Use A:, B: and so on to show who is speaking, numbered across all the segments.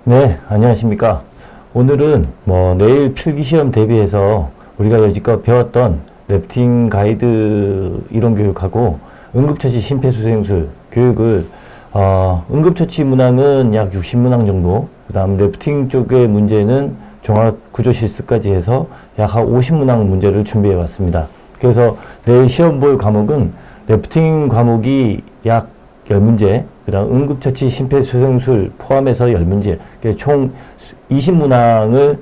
A: 네, 안녕하십니까. 오늘은 내일 필기시험 대비해서 우리가 여지껏 배웠던 래프팅 가이드 이론 교육하고 응급처치 심폐소생술 교육을 응급처치 문항은 약 60문항 정도, 그 다음 래프팅 쪽의 문제는 종합구조실습까지 해서 약 한 50문항 문제를 준비해 왔습니다. 그래서 내일 시험 볼 과목은 래프팅 과목이 약 10문제, 그 다음 응급처치 심폐소생술 포함해서 10문제, 총 20문항을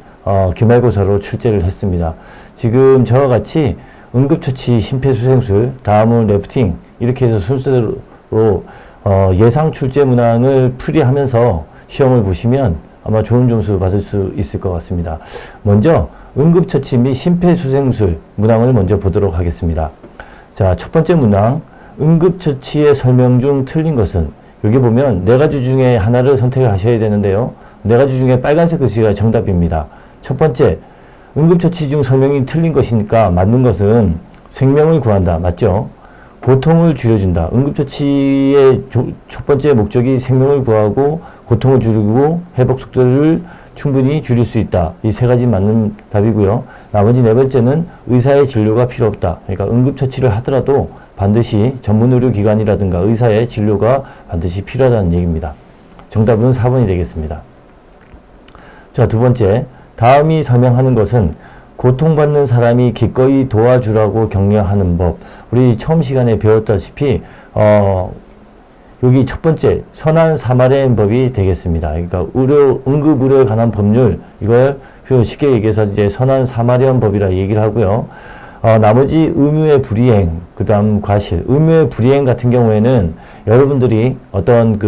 A: 기말고사로 출제를 했습니다. 지금 저와 같이 응급처치 심폐소생술, 다음은 래프팅, 이렇게 해서 순서대로 예상 출제 문항을 풀이하면서 시험을 보시면 아마 좋은 점수 받을 수 있을 것 같습니다. 먼저 응급처치 및 심폐소생술 문항을 먼저 보도록 하겠습니다. 자, 첫 번째 문항, 응급처치의 설명 중 틀린 것은, 여기 보면 네 가지 중에 하나를 선택을 하셔야 되는데요. 네 가지 중에 빨간색 글씨가 정답입니다. 첫 번째, 응급처치 중 설명이 틀린 것이니까 맞는 것은 생명을 구한다. 맞죠? 고통을 줄여준다. 응급처치의 첫 번째 목적이 생명을 구하고 고통을 줄이고 회복 속도를 충분히 줄일 수 있다. 이 세 가지 맞는 답이고요. 나머지 네 번째는 의사의 진료가 필요 없다. 그러니까 응급처치를 하더라도 반드시 전문의료기관이라든가 의사의 진료가 반드시 필요하다는 얘기입니다. 정답은 4번이 되겠습니다. 자, 두 번째, 다음이 설명하는 것은 고통받는 사람이 기꺼이 도와주라고 격려하는 법. 우리 처음 시간에 배웠다시피 여기 첫 번째 선한 사마리아인 법이 되겠습니다. 그러니까 응급의료에 관한 법률, 이걸 쉽게 얘기해서 이제 선한 사마리안 법이라 얘기를 하고요. 나머지 의무의 불이행, 그 다음 과실. 의무의 불이행 같은 경우에는 여러분들이 어떤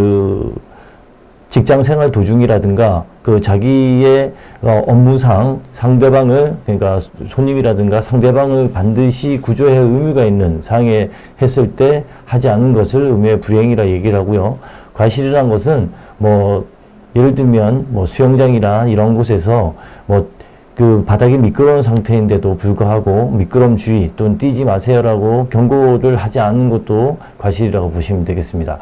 A: 직장생활 도중이라든가 자기의 업무상 상대방을, 그러니까 손님이라든가 상대방을 반드시 구조할 의무가 있는 상황에 했을 때 하지 않은 것을 의무의 불이행이라 얘기를 하고요. 과실이라는 것은 예를 들면 수영장이나 이런 곳에서 바닥이 미끄러운 상태인데도 불구하고 미끄럼 주의 또는 뛰지 마세요라고 경고를 하지 않는 것도 과실이라고 보시면 되겠습니다.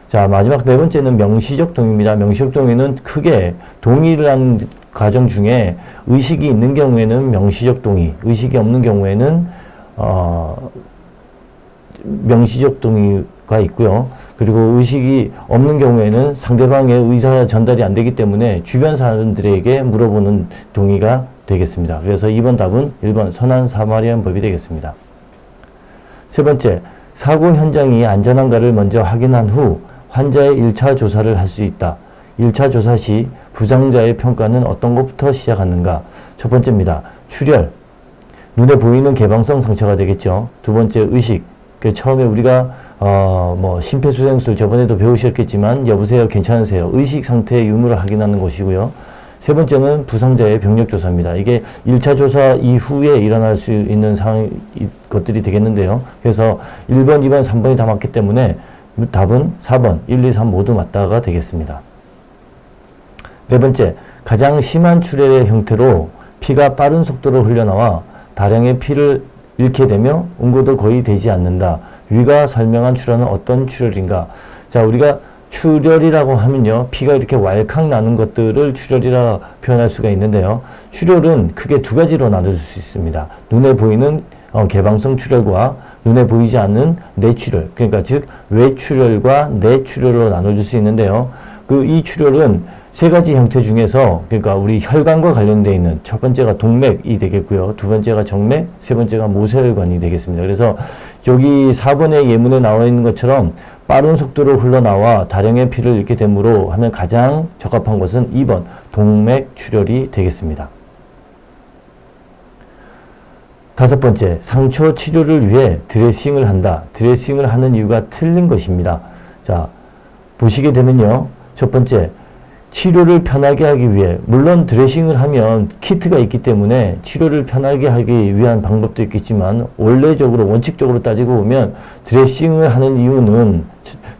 A: 자, 마지막 네 번째는 명시적 동의입니다. 명시적 동의는 크게 동의를 하는 과정 중에 의식이 있는 경우에는 명시적 동의, 의식이 없는 경우에는 명시적 동의가 있고요. 그리고 의식이 없는 경우에는 상대방의 의사 전달이 안 되기 때문에 주변 사람들에게 물어보는 동의가 되겠습니다. 그래서 2번 답은 1번 선한 사마리안 법이 되겠습니다. 세 번째, 사고 현장이 안전한가를 먼저 확인한 후 환자의 1차 조사를 할 수 있다. 1차 조사 시 부상자의 평가는 어떤 것부터 시작하는가? 첫 번째입니다. 출혈. 눈에 보이는 개방성 상처가 되겠죠. 두 번째, 의식. 처음에 우리가 심폐소생술 저번에도 배우셨겠지만 여보세요, 괜찮으세요? 의식 상태의 유무를 확인하는 것이고요. 세 번째는 부상자의 병력 조사입니다. 이게 1차 조사 이후에 일어날 수 있는 것들이 되겠는데요. 그래서 1번, 2번, 3번이 다 맞기 때문에 답은 4번, 1, 2, 3 모두 맞다가 되겠습니다. 네 번째, 가장 심한 출혈의 형태로 피가 빠른 속도로 흘러나와 다량의 피를 잃게 되며 응고도 거의 되지 않는다. 위가 설명한 출혈은 어떤 출혈인가? 자, 우리가 출혈이라고 하면요, 피가 이렇게 왈칵 나는 것들을 출혈이라 표현할 수가 있는데요. 출혈은 크게 두 가지로 나눌 수 있습니다. 눈에 보이는 개방성 출혈과 눈에 보이지 않는 내출혈, 그러니까 즉 외출혈과 내출혈로 나눠줄 수 있는데요. 이 출혈은 세 가지 형태 중에서, 그러니까 우리 혈관과 관련되어 있는 첫 번째가 동맥이 되겠고요. 두 번째가 정맥, 세 번째가 모세혈관이 되겠습니다. 그래서 여기 4번의 예문에 나와 있는 것처럼 빠른 속도로 흘러나와 다량의 피를 잃게 되므로 하면 가장 적합한 것은 2번 동맥 출혈이 되겠습니다. 다섯 번째, 상처 치료를 위해 드레싱을 한다. 드레싱을 하는 이유가 틀린 것입니다. 자, 보시게 되면요. 첫 번째, 치료를 편하게 하기 위해, 물론 드레싱을 하면 키트가 있기 때문에 치료를 편하게 하기 위한 방법도 있겠지만 원래적으로 원칙적으로 따지고 보면 드레싱을 하는 이유는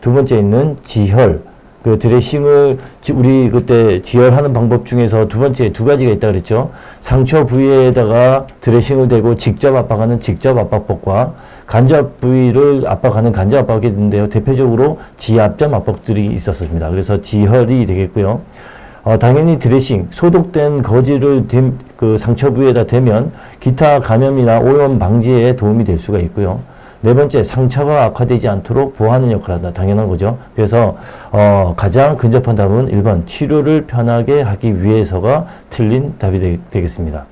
A: 두 번째 있는 지혈, 그 드레싱을 우리 그때 지혈하는 방법 중에서 두 번째 두 가지가 있다 그랬죠. 상처 부위에다가 드레싱을 대고 직접 압박하는 직접 압박법과 간접 부위를 압박하는 간접 압박이 있는데요. 대표적으로 지압점 압박들이 있었습니다. 그래서 지혈이 되겠고요. 당연히 드레싱, 소독된 거즈를 그 상처 부위에다 대면 기타 감염이나 오염 방지에 도움이 될 수가 있고요. 네 번째, 상처가 악화되지 않도록 보호하는 역할을 한다. 당연한 거죠. 그래서 가장 근접한 답은 1번, 치료를 편하게 하기 위해서가 틀린 답이 되겠습니다.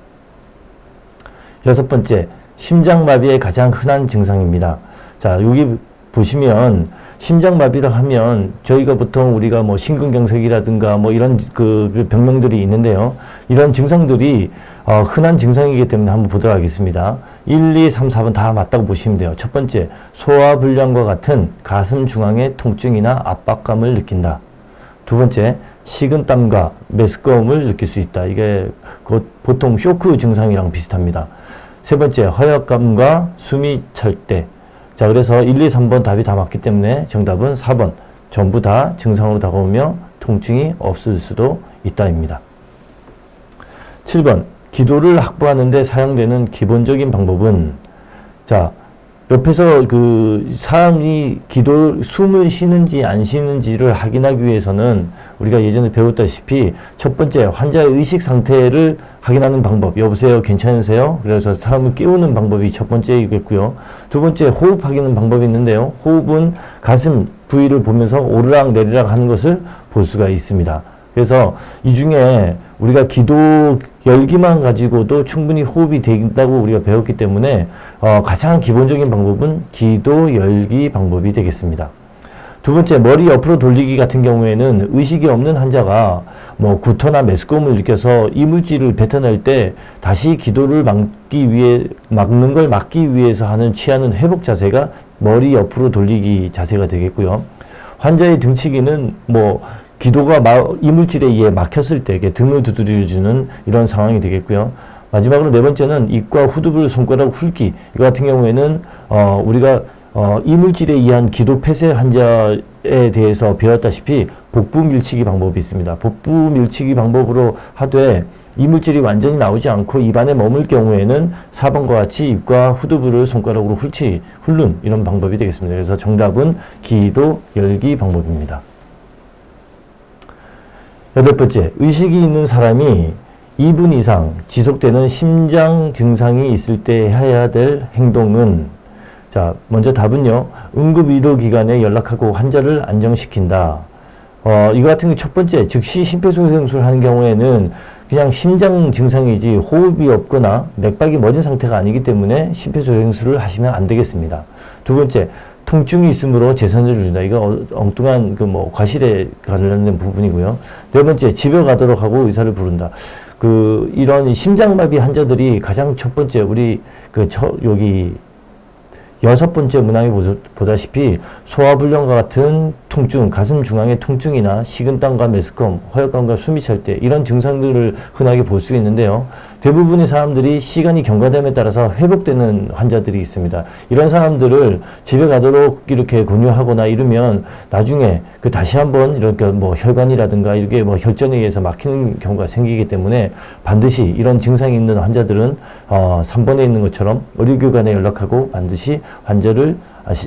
A: 여섯 번째, 심장마비의 가장 흔한 증상입니다. 자, 여기 보시면 심장마비를 하면 저희가 보통 우리가 뭐 심근경색이라든가 뭐 이런 그 병명들이 있는데요. 이런 증상들이 흔한 증상이기 때문에 한번 보도록 하겠습니다. 1, 2, 3, 4번 다 맞다고 보시면 돼요. 첫 번째, 소화불량과 같은 가슴 중앙의 통증이나 압박감을 느낀다. 두 번째, 식은땀과 메스꺼움을 느낄 수 있다. 이게 보통 쇼크 증상이랑 비슷합니다. 세 번째, 허약감과 숨이 찰 때. 자, 그래서 1, 2, 3번 답이 다 맞기 때문에 정답은 4번. 전부 다 증상으로 다가오며 통증이 없을 수도 있다입니다. 7번. 기도를 확보하는 데 사용되는 기본적인 방법은, 자, 옆에서 그 사람이 숨을 쉬는지 안 쉬는지를 확인하기 위해서는 우리가 예전에 배웠다시피 첫 번째, 환자의 의식 상태를 확인하는 방법. 여보세요? 괜찮으세요? 그래서 사람을 깨우는 방법이 첫 번째이겠고요. 두 번째, 호흡 확인하는 방법이 있는데요. 호흡은 가슴 부위를 보면서 오르락 내리락 하는 것을 볼 수가 있습니다. 그래서 이 중에 우리가 기도 열기만 가지고도 충분히 호흡이 된다고 우리가 배웠기 때문에 가장 기본적인 방법은 기도 열기 방법이 되겠습니다. 두 번째, 머리 옆으로 돌리기 같은 경우에는 의식이 없는 환자가 뭐 구토나 메스꺼움을 느껴서 이물질을 뱉어낼 때 다시 기도를 막는 걸 막기 위해서 취하는 회복 자세가 머리 옆으로 돌리기 자세가 되겠고요. 환자의 등치기는 뭐 기도가 이물질에 의해 막혔을 때 등을 두드려주는 이런 상황이 되겠고요. 마지막으로 네 번째는 입과 후두부 손가락 훑기. 이거 같은 경우에는 우리가 이물질에 의한 기도 폐쇄 환자에 대해서 배웠다시피 복부 밀치기 방법이 있습니다. 복부 밀치기 방법으로 하되 이물질이 완전히 나오지 않고 입안에 머물 경우에는 4번과 같이 입과 후두부를 손가락으로 훑는 이런 방법이 되겠습니다. 그래서 정답은 기도 열기 방법입니다. 여덟 번째, 의식이 있는 사람이 2분 이상 지속되는 심장 증상이 있을 때 해야 될 행동은, 자, 먼저 답은요, 응급의료기관에 연락하고 환자를 안정시킨다. 이거 같은 게 첫 번째, 즉시 심폐소생술을 하는 경우에는 그냥 심장 증상이지 호흡이 없거나 맥박이 멎은 상태가 아니기 때문에 심폐소생술을 하시면 안 되겠습니다. 두 번째, 통증이 있으므로 제선을 준다. 이거 엉뚱한 과실에 관련된 부분이고요. 네 번째, 집에 가도록 하고 의사를 부른다. 이런 심장마비 환자들이 가장 첫 번째, 우리 여기 여섯 번째 문항에 보다시피 소화불량과 같은 통증, 가슴 중앙의 통증이나 식은땀과 메스꺼움, 허약감과 숨이 찰 때 이런 증상들을 흔하게 볼 수 있는데요. 대부분의 사람들이 시간이 경과됨에 따라서 회복되는 환자들이 있습니다. 이런 사람들을 집에 가도록 이렇게 권유하거나 이러면 나중에 다시 한번 이렇게 혈관이라든가 이게 혈전에 의해서 막히는 경우가 생기기 때문에 반드시 이런 증상이 있는 환자들은 3번에 있는 것처럼 의료기관에 연락하고 반드시 환자를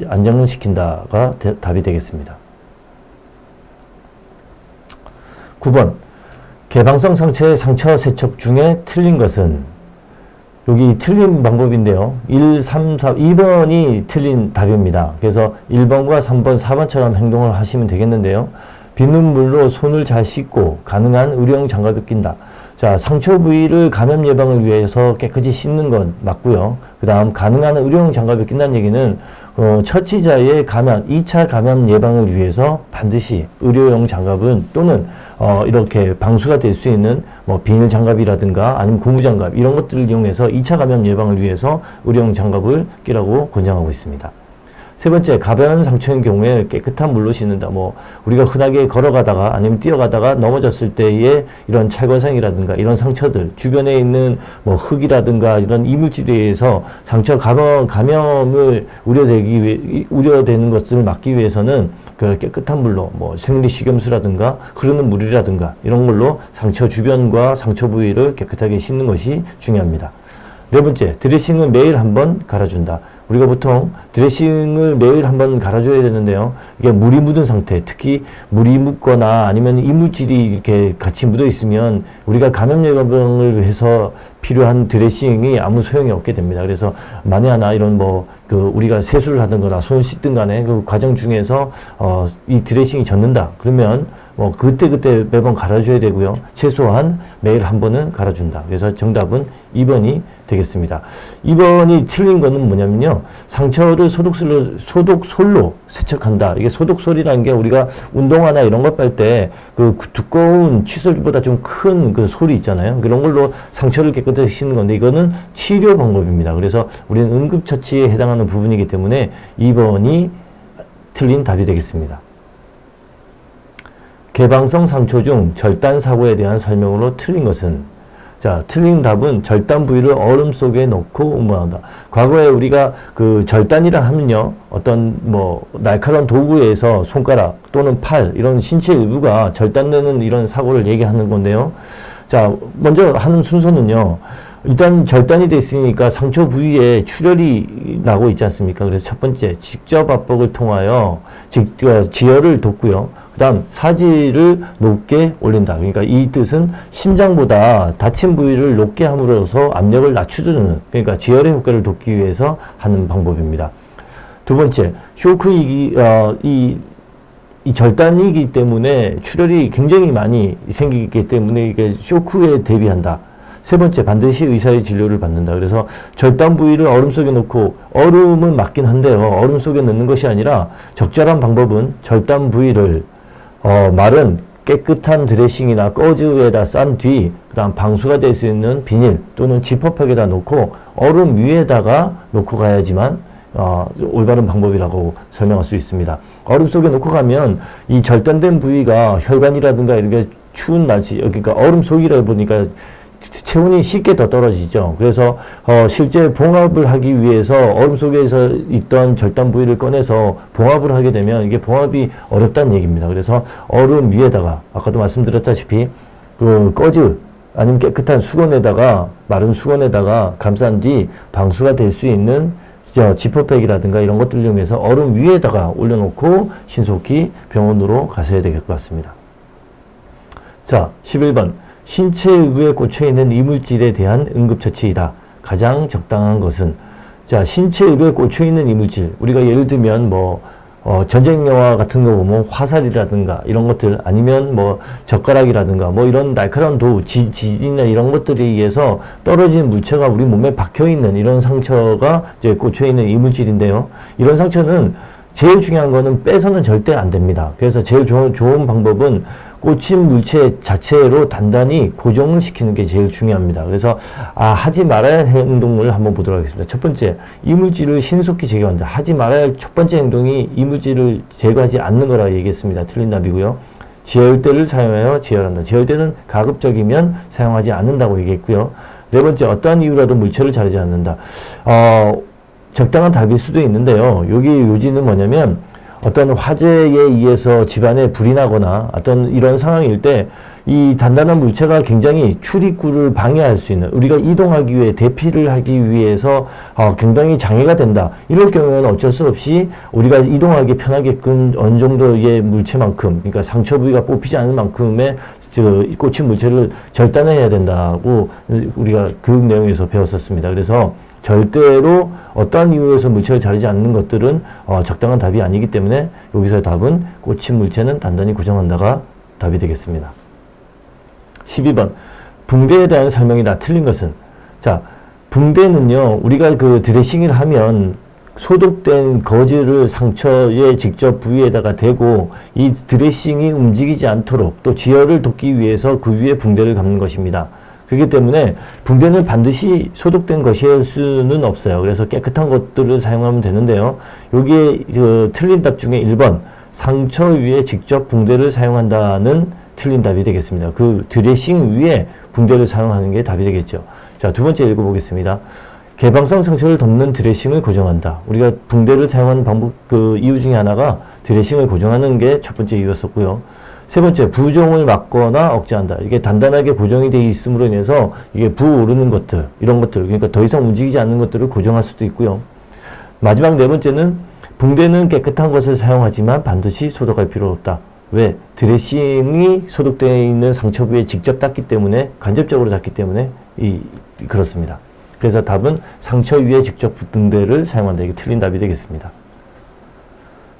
A: 안정시킨다가 답이 되겠습니다. 9번, 개방성 상처의 상처 세척 중에 틀린 것은, 여기 틀린 방법인데요. 1, 3, 4, 2번이 틀린 답입니다. 그래서 1번과 3번, 4번처럼 행동을 하시면 되겠는데요. 비눗물로 손을 잘 씻고 가능한 의료용 장갑을 낀다. 자, 상처 부위를 감염 예방을 위해서 깨끗이 씻는 건 맞고요. 그 다음 가능한 의료용 장갑을 낀다는 얘기는 처치자의 2차 감염 예방을 위해서 반드시 의료용 장갑은 또는 이렇게 방수가 될 수 있는 비닐 장갑이라든가 아니면 고무 장갑 이런 것들을 이용해서 2차 감염 예방을 위해서 의료용 장갑을 끼라고 권장하고 있습니다. 세 번째, 가벼운 상처인 경우에 깨끗한 물로 씻는다. 뭐 우리가 흔하게 걸어가다가 아니면 뛰어가다가 넘어졌을 때의 이런 찰과상이라든가 이런 상처들, 주변에 있는 뭐 흙이라든가 이런 이물질에 의해서 상처 감염을 우려되는 것들을 막기 위해서는 그 깨끗한 물로 뭐 생리식염수라든가 흐르는 물이라든가 이런 걸로 상처 주변과 상처 부위를 깨끗하게 씻는 것이 중요합니다. 네 번째, 드레싱은 매일 한 번 갈아준다. 우리가 보통 드레싱을 매일 한 번 갈아줘야 되는데요. 이게 물이 묻은 상태, 특히 물이 묻거나 아니면 이물질이 이렇게 같이 묻어 있으면 우리가 감염 예방을 위해서 필요한 드레싱이 아무 소용이 없게 됩니다. 그래서 만에 하나 이런 우리가 세수를 하든 거나 손 씻든 간에 그 과정 중에서 이 드레싱이 젖는다. 그러면 그때 매번 갈아줘야 되고요. 최소한 매일 한 번은 갈아준다. 그래서 정답은 2번이 되겠습니다. 2번이 틀린 거는 뭐냐면요. 상처를 소독솔로 세척한다. 이게 소독솔이라는 게 우리가 운동화나 이런 거 빨 때 그 두꺼운 칫솔보다 좀 큰 그 솔이 있잖아요. 그런 걸로 상처를 깨끗하게 씻는 건데 이거는 치료 방법입니다. 그래서 우리는 응급처치에 해당하는 부분이기 때문에 2번이 틀린 답이 되겠습니다. 개방성 상처 중 절단 사고에 대한 설명으로 틀린 것은, 자, 틀린 답은 절단 부위를 얼음 속에 넣고 운반한다. 과거에 우리가 그 절단이라 하면요, 어떤 날카로운 도구에서 손가락 또는 팔 이런 신체 일부가 절단되는 이런 사고를 얘기하는 건데요. 자, 먼저 하는 순서는요. 일단 절단이 돼 있으니까 상처 부위에 출혈이 나고 있지 않습니까? 그래서 첫 번째, 직접 압박을 통하여 지혈을 돕고요. 그 다음 사지를 높게 올린다. 그러니까 이 뜻은 심장보다 다친 부위를 높게 함으로써 압력을 낮춰주는, 그러니까 지혈의 효과를 돕기 위해서 하는 방법입니다. 두 번째, 쇼크이기, 이 절단이기 때문에 출혈이 굉장히 많이 생기기 때문에 이게 쇼크에 대비한다. 세 번째, 반드시 의사의 진료를 받는다. 그래서 절단 부위를 얼음 속에 넣고, 얼음은 맞긴 한데요. 얼음 속에 넣는 것이 아니라 적절한 방법은 절단 부위를 마른 깨끗한 드레싱이나 꺼즈에다 싼 뒤, 그 다음 방수가 될 수 있는 비닐 또는 지퍼백에다 놓고 얼음 위에다가 놓고 가야지만 올바른 방법이라고 설명할 수 있습니다. 얼음 속에 놓고 가면 이 절단된 부위가 혈관이라든가 이런 게 추운 날씨, 그러니까 얼음 속이라 보니까 체온이 쉽게 더 떨어지죠. 그래서 실제 봉합을 하기 위해서 얼음 속에서 있던 절단 부위를 꺼내서 봉합을 하게 되면 이게 봉합이 어렵다는 얘기입니다. 그래서 얼음 위에다가 아까도 말씀드렸다시피 그 꺼즈 아니면 깨끗한 수건에다가 마른 수건에다가 감싼 뒤 방수가 될 수 있는 지퍼백이라든가 이런 것들을 이용해서 얼음 위에다가 올려놓고 신속히 병원으로 가셔야 될 것 같습니다. 자, 11번. 신체 일부에 꽂혀있는 이물질에 대한 응급처치이다. 가장 적당한 것은, 자, 신체 일부에 꽂혀있는 이물질, 우리가 예를 들면 전쟁 영화 같은 거 보면 화살이라든가 이런 것들, 아니면 젓가락이라든가 이런 날카로운 도구, 지진이나 이런 것들에 의해서 떨어진 물체가 우리 몸에 박혀있는 이런 상처가 이제 꽂혀있는 이물질인데요. 이런 상처는 제일 중요한 거는 빼서는 절대 안 됩니다. 그래서 제일 좋은 방법은 꽂힌 물체 자체로 단단히 고정을 시키는 게 제일 중요합니다. 그래서 하지 말아야 할 행동을 한번 보도록 하겠습니다. 첫 번째, 이물질을 신속히 제거한다. 하지 말아야 할 첫 번째 행동이 이물질을 제거하지 않는 거라고 얘기했습니다. 틀린 답이고요. 지혈대를 사용하여 지혈한다. 지혈대는 가급적이면 사용하지 않는다고 얘기했고요. 네 번째, 어떠한 이유라도 물체를 자르지 않는다. 적당한 답일 수도 있는데요. 여기 요지는 뭐냐면 어떤 화재에 의해서 집안에 불이 나거나 어떤 이런 상황일 때 이 단단한 물체가 굉장히 출입구를 방해할 수 있는, 우리가 이동하기 위해 대피를 하기 위해서 굉장히 장애가 된다. 이럴 경우에는 어쩔 수 없이 우리가 이동하기 편하게끔 어느 정도의 물체만큼, 그러니까 상처 부위가 뽑히지 않을 만큼의 꽂힌 물체를 절단해야 된다고 우리가 교육 내용에서 배웠었습니다. 그래서 절대로 어떠한 이유에서 물체를 자르지 않는 것들은 적당한 답이 아니기 때문에 여기서 답은 꽂힌 물체는 단단히 고정한다가 답이 되겠습니다. 12번. 붕대에 대한 설명이다. 틀린 것은, 자, 붕대는요, 우리가 그 드레싱을 하면 소독된 거즈를 상처의 직접 부위에다가 대고 이 드레싱이 움직이지 않도록 또 지혈을 돕기 위해서 그 위에 붕대를 감는 것입니다. 그렇기 때문에 붕대는 반드시 소독된 것일 수는 없어요. 그래서 깨끗한 것들을 사용하면 되는데요. 여기에 틀린 답 중에 1번 상처 위에 직접 붕대를 사용한다는 틀린 답이 되겠습니다. 그 드레싱 위에 붕대를 사용하는 게 답이 되겠죠. 자, 두 번째 읽어보겠습니다. 개방성 상처를 덮는 드레싱을 고정한다. 우리가 붕대를 사용하는 방법, 이유 중에 하나가 드레싱을 고정하는 게 첫 번째 이유였었고요. 세 번째, 부종을 막거나 억제한다. 이게 단단하게 고정이 되어 있음으로 인해서 이게 부오르는 것들, 이런 것들, 그러니까 더 이상 움직이지 않는 것들을 고정할 수도 있고요. 마지막 네 번째는 붕대는 깨끗한 것을 사용하지만 반드시 소독할 필요 없다. 왜? 드레싱이 소독되어 있는 상처 부위에 직접 닿기 때문에, 간접적으로 닿기 때문에 그렇습니다. 그래서 답은 상처 위에 직접 붕대를 사용한다. 이게 틀린 답이 되겠습니다.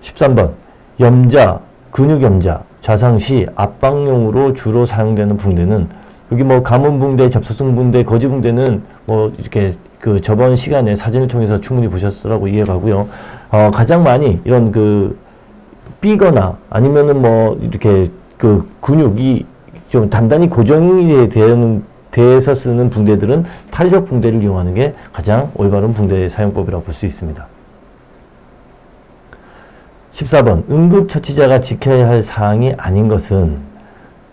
A: 13번 염자, 근육염자, 좌상 시 압박용으로 주로 사용되는 붕대는 여기 뭐 가문붕대, 접사성 붕대, 거지붕대는 뭐 이렇게 저번 시간에 사진을 통해서 충분히 보셨으라고 이해가고요. 가장 많이 이런 삐거나 아니면은 뭐 이렇게 근육이 좀 단단히 고정이 돼서 쓰는 붕대들은 탄력 붕대를 이용하는 게 가장 올바른 붕대 사용법이라고 볼 수 있습니다. 14번 응급처치자가 지켜야 할 사항이 아닌 것은,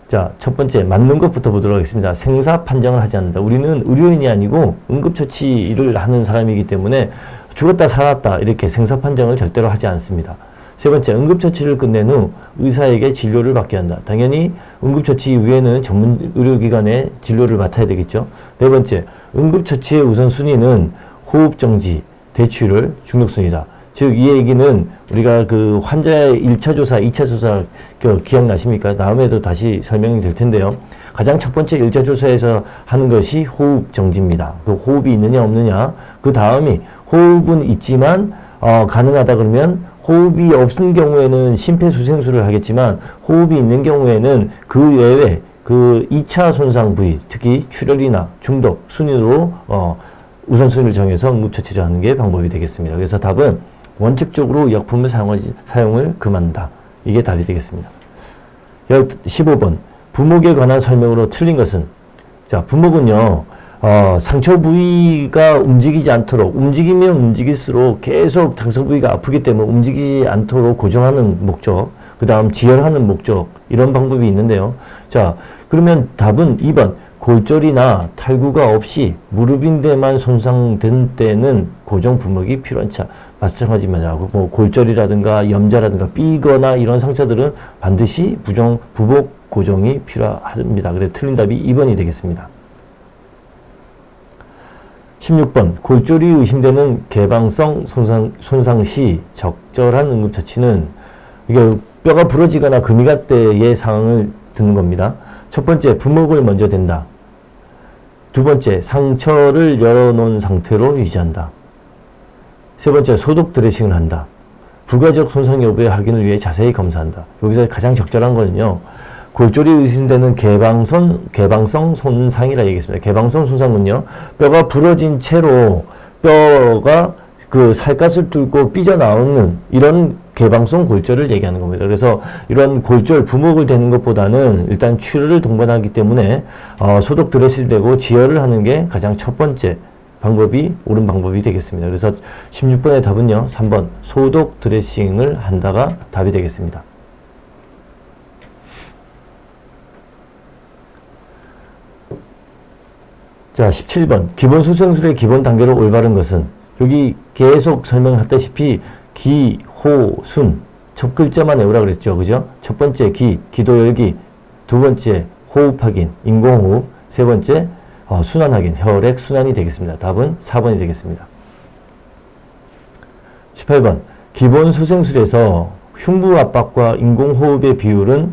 A: 자, 첫 번째 맞는 것부터 보도록 하겠습니다. 생사 판정을 하지 않는다. 우리는 의료인이 아니고 응급처치를 하는 사람이기 때문에 죽었다 살았다 이렇게 생사 판정을 절대로 하지 않습니다. 세 번째, 응급처치를 끝낸 후 의사에게 진료를 받게 한다. 당연히 응급처치 이후에는 전문 의료기관에 진료를 맡아야 되겠죠. 네 번째, 응급처치의 우선순위는 호흡정지, 대출혈, 중독순이다. 즉, 이 얘기는 우리가 환자의 1차 조사, 2차 조사 기억나십니까? 다음에도 다시 설명이 될 텐데요. 가장 첫 번째 1차 조사에서 하는 것이 호흡정지입니다. 호흡이 있느냐 없느냐. 그 다음이 호흡은 있지만 가능하다 그러면 호흡이 없는 경우에는 심폐소생술을 하겠지만 호흡이 있는 경우에는 그 외에 2차 손상 부위, 특히 출혈이나 중독 순위로 우선순위를 정해서 응급처치를 하는 게 방법이 되겠습니다. 그래서 답은 원칙적으로 약품을 사용을 금한다. 이게 답이 되겠습니다. 15번 부목에 관한 설명으로 틀린 것은, 자, 부목은요 상처 부위가 움직이지 않도록, 움직이면 움직일수록 계속 상처 부위가 아프기 때문에 움직이지 않도록 고정하는 목적, 그 다음 지혈하는 목적, 이런 방법이 있는데요. 자, 그러면 답은 2번 골절이나 탈구가 없이 무릎인대만 손상된 때는 고정 부목이 필요한 차. 마찬가지입니다. 뭐 골절이라든가 염자라든가 삐거나 이런 상처들은 반드시 부목 고정이 필요합니다. 그래서 틀린 답이 2번이 되겠습니다. 16번 골절이 의심되는 개방성 손상 시 적절한 응급처치는, 이게 뼈가 부러지거나 금이 갈 때의 상황을 듣는 겁니다. 첫 번째, 부목을 먼저 댄다. 두 번째, 상처를 열어놓은 상태로 유지한다. 세 번째, 소독 드레싱을 한다. 부가적 손상 여부의 확인을 위해 자세히 검사한다. 여기서 가장 적절한 거는요, 골절이 의심되는 개방성 손상이라 얘기했습니다. 개방성 손상은요, 뼈가 부러진 채로 뼈가 살갗을 뚫고 삐져나오는 이런 개방성 골절을 얘기하는 겁니다. 그래서 이런 골절, 부목을 대는 것보다는 일단 출혈을 동반하기 때문에 소독 드레싱을 대고 지혈을 하는 게 가장 첫 번째 방법이, 옳은 방법이 되겠습니다. 그래서 16번의 답은요, 3번 소독 드레싱을 한다가 답이 되겠습니다. 자, 17번 기본 수생술의 기본 단계로 올바른 것은, 여기 계속 설명했다시피 기, 호, 순 첫 글자만 외우라 그랬죠. 그죠? 첫 번째 기도 열기, 두 번째 호흡 확인, 인공호흡, 세 번째 순환 확인, 혈액 순환이 되겠습니다. 답은 4번이 되겠습니다. 18번 기본 수생술에서 흉부 압박과 인공호흡의 비율은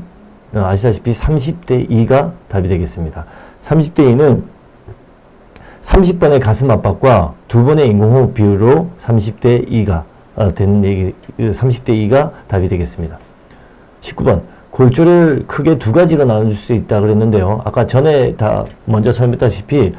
A: 아시다시피 30대 2가 답이 되겠습니다. 30대 2는 30번의 가슴 압박과 2번의 인공호흡 비율로 30대 2가 되는 얘기, 30대 2가 답이 되겠습니다. 19번 골절을 크게 두 가지로 나눠줄 수 있다 그랬는데요. 아까 전에 다 먼저 설명했다시피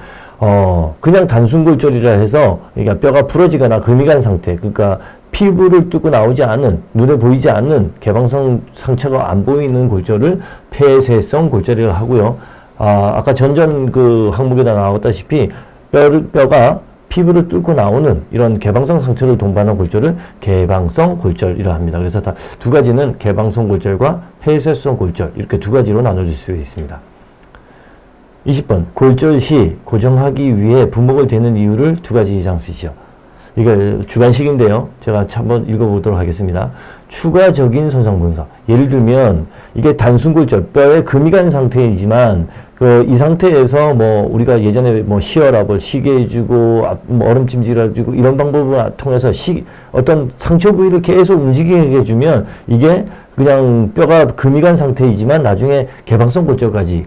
A: 그냥 단순 골절이라 해서 그러니까 뼈가 부러지거나 금이 간 상태, 그러니까 피부를 뚫고 나오지 않은, 눈에 보이지 않는 개방성 상처가 안 보이는 골절을 폐쇄성 골절이라고 하고요. 아까 전전 그 항목에다 나왔다시피 뼈가 피부를 뚫고 나오는 이런 개방성 상처를 동반한 골절을 개방성 골절이라 합니다. 그래서 다 두 가지는 개방성 골절과 폐쇄성 골절 이렇게 두 가지로 나눠질 수 있습니다. 20번 골절 시 고정하기 위해 부목을 대는 이유를 두 가지 이상 쓰시오. 이게 주관식인데요. 제가 한번 읽어보도록 하겠습니다. 추가적인 손상 분석. 예를 들면 이게 단순 골절, 뼈에 금이 간 상태이지만 이 상태에서 뭐 우리가 예전에 뭐 시어랍을 쉬게 해주고 뭐 얼음찜질을 해주고 이런 방법을 통해서 어떤 상처 부위를 계속 움직이게 해주면 이게 그냥 뼈가 금이 간 상태이지만 나중에 개방성 골절까지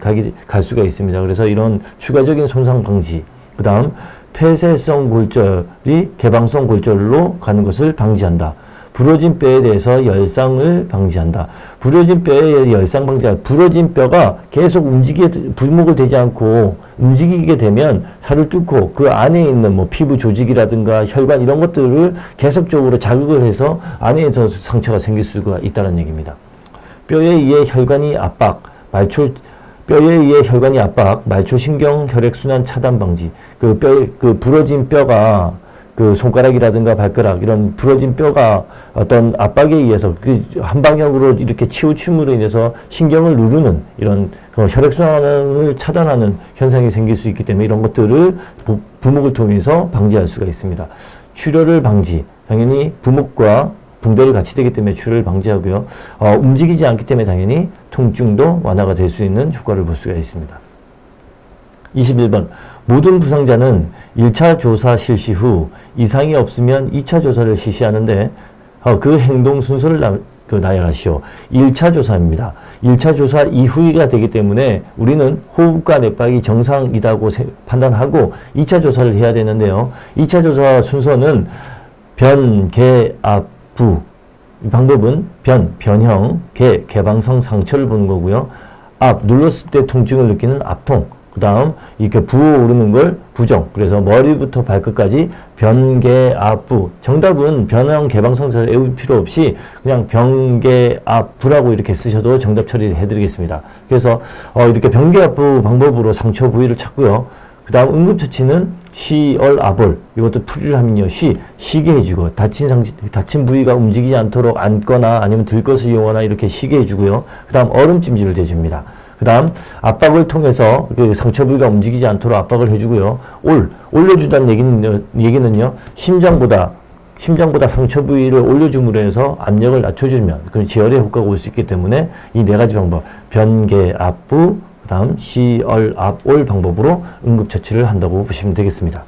A: 갈 수가 있습니다. 그래서 이런 추가적인 손상 방지. 그 다음 폐쇄성 골절이 개방성 골절로 가는 것을 방지한다. 부러진 뼈에 대해서 열상을 방지한다. 부러진 뼈의 열상 방지한 부러진 뼈가 계속 부목을 되지 않고 움직이게 되면 살을 뚫고 그 안에 있는 뭐 피부 조직이라든가 혈관 이런 것들을 계속적으로 자극을 해서 안에서 상처가 생길 수가 있다는 얘기입니다. 뼈에 의해 혈관이 압박, 뼈에 의해 혈관이 압박, 말초신경 혈액순환 차단 방지. 부러진 뼈가 손가락이라든가 발가락 이런 부러진 뼈가 어떤 압박에 의해서 한 방향으로 이렇게 치우침으로 인해서 신경을 누르는 이런 혈액순환을 차단하는 현상이 생길 수 있기 때문에 이런 것들을 부목을 통해서 방지할 수가 있습니다. 출혈을 방지. 당연히 부목과 붕대를 같이 되기 때문에 출혈을 방지하고요. 움직이지 않기 때문에 당연히 통증도 완화가 될 수 있는 효과를 볼 수가 있습니다. 21번 모든 부상자는 1차 조사 실시 후 이상이 없으면 2차 조사를 실시하는데 그 행동 순서를 나열하시오. 1차 조사입니다. 1차 조사 이후가 되기 때문에 우리는 호흡과 맥박이 정상이라고 판단하고 2차 조사를 해야 되는데요. 2차 조사 순서는 변, 개, 압, 부. 이 방법은 변형, 개방성 상처를 보는 거고요. 압, 눌렀을 때 통증을 느끼는 압통. 그 다음, 이렇게 부어오르는 걸 부정. 그래서 머리부터 발끝까지 변개, 압, 부. 정답은 변형, 개방성처 외울 필요 없이 그냥 변개, 압, 부라고 이렇게 쓰셔도 정답 처리를 해드리겠습니다. 그래서, 이렇게 변개, 압, 부 방법으로 상처 부위를 찾고요. 그 다음 응급처치는 시얼 아볼 이것도 풀이를 하면요 쉬게 해주고 다친 부위가 움직이지 않도록 앉거나 아니면 들 것을 이용하거나 이렇게 쉬게 해주고요. 그 다음 얼음찜질을 대줍니다. 그 다음 압박을 통해서 상처 부위가 움직이지 않도록 압박을 해주고요. 올려준다는 얘기는요 심장보다 상처 부위를 올려줌으로 해서 압력을 낮춰주면 그 지혈의 효과가 올 수 있기 때문에 이 네 가지 방법 변개 압부 그 다음 시얼 압올 방법으로 응급처치를 한다고 보시면 되겠습니다.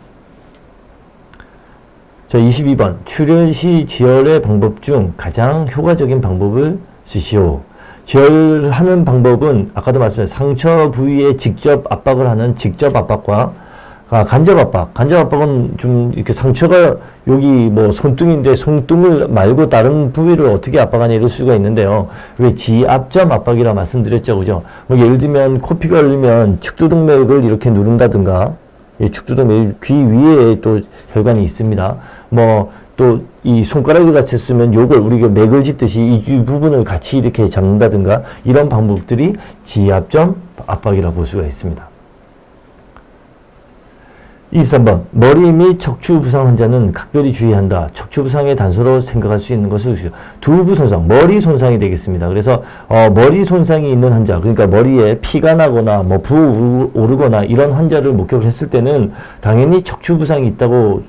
A: 자, 22번 출혈 시 지혈의 방법 중 가장 효과적인 방법을 쓰시오. 지혈하는 방법은 아까도 말씀드린 상처 부위에 직접 압박을 하는 직접 압박과 간접 압박은 좀 이렇게 상처가 여기 뭐 손등인데 손등을 말고 다른 부위를 어떻게 압박하냐 이럴 수가 있는데요. 왜 지압점 압박이라 말씀드렸죠, 그죠? 뭐 예를 들면 코피가 흘리면 축두동맥을 이렇게 누른다든가, 축두동맥 귀 위에 또 혈관이 있습니다. 뭐 또 이 손가락이 다쳤으면 요걸 우리가 맥을 짚듯이 이 부분을 같이 이렇게 잡는다든가 이런 방법들이 지압점 압박이라 볼 수가 있습니다. 23번 머리 및 척추 부상 환자는 각별히 주의한다. 척추 부상의 단서로 생각할 수 있는 것을 두부 손상, 머리 손상이 되겠습니다. 그래서 머리 손상이 있는 환자, 그러니까 머리에 피가 나거나 뭐 부어오르거나 이런 환자를 목격했을 때는 당연히 척추 부상이 있다고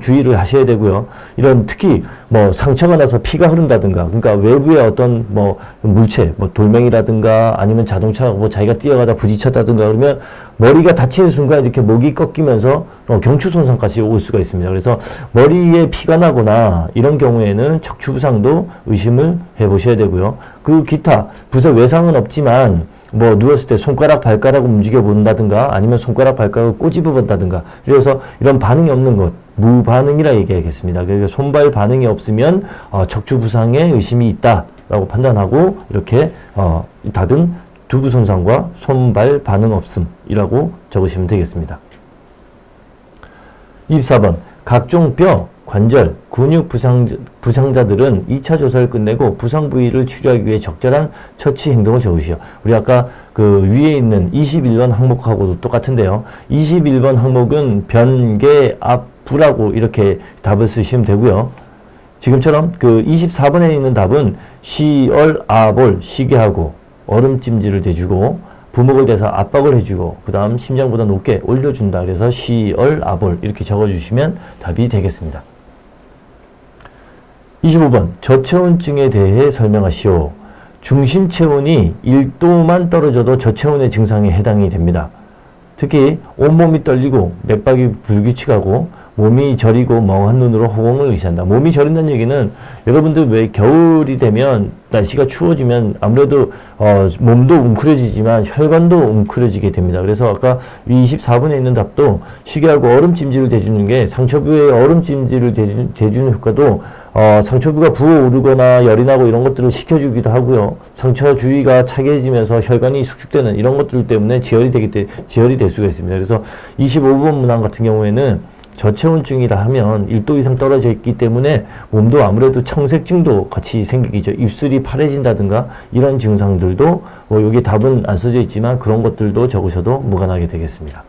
A: 주의를 하셔야 되고요. 이런 특히 뭐 상처가 나서 피가 흐른다든가, 그러니까 외부의 어떤 뭐 물체, 뭐 돌멩이라든가 아니면 자동차가 뭐 자기가 뛰어가다 부딪혔다든가 그러면 머리가 다치는 순간 이렇게 목이 꺾이면서 경추 손상까지 올 수가 있습니다. 그래서 머리에 피가 나거나 이런 경우에는 척추 부상도 의심을 해보셔야 되고요. 그 기타 부서 외상은 없지만 뭐 누웠을 때 손가락 발가락을 움직여 본다든가 아니면 손가락 발가락을 꼬집어 본다든가 그래서 이런 반응이 없는 것 무반응이라 얘기하겠습니다. 그러니까 손발 반응이 없으면 척추 부상에 의심이 있다라고 판단하고 이렇게 답은 두부 손상과 손발 반응 없음이라고 적으시면 되겠습니다. 24번 각종 뼈 관절, 근육 부상자들은 2차 조사를 끝내고 부상 부위를 치료하기 위해 적절한 처치 행동을 적으시오. 우리 아까 그 위에 있는 21번 항목하고도 똑같은데요. 21번 항목은 변계, 앞, 부라고 이렇게 답을 쓰시면 되고요. 지금처럼 그 24번에 있는 답은 시얼, 아볼, 시게 하고 얼음찜질을 대주고 부목을 대서 압박을 해주고 그 다음 심장보다 높게 올려준다. 그래서 시얼, 아볼 이렇게 적어주시면 답이 되겠습니다. 25번 저체온증에 대해 설명하시오. 중심 체온이 1도만 떨어져도 저체온의 증상에 해당이 됩니다. 특히 온몸이 떨리고 맥박이 불규칙하고 몸이 저리고 멍한 눈으로 허공을 의시한다. 몸이 저린다는 얘기는 여러분들 왜 겨울이 되면 날씨가 추워지면 아무래도 몸도 웅크려지지만 혈관도 웅크려지게 됩니다. 그래서 아까 24번에 있는 답도 시계하고 얼음찜질을 대주는 게 상처부에 얼음찜질을 대주는 효과도 상처부가 부어오르거나 열이 나고 이런 것들을 식혀주기도 하고요. 상처 주위가 차게지면서 혈관이 수축되는 이런 것들 때문에 지혈이 될 수가 있습니다. 그래서 25번 문항 같은 경우에는 저체온증이라 하면 1도 이상 떨어져 있기 때문에 몸도 아무래도 청색증도 같이 생기죠. 입술이 파래진다든가 이런 증상들도 여기 답은 안 써져 있지만 그런 것들도 적으셔도 무관하게 되겠습니다.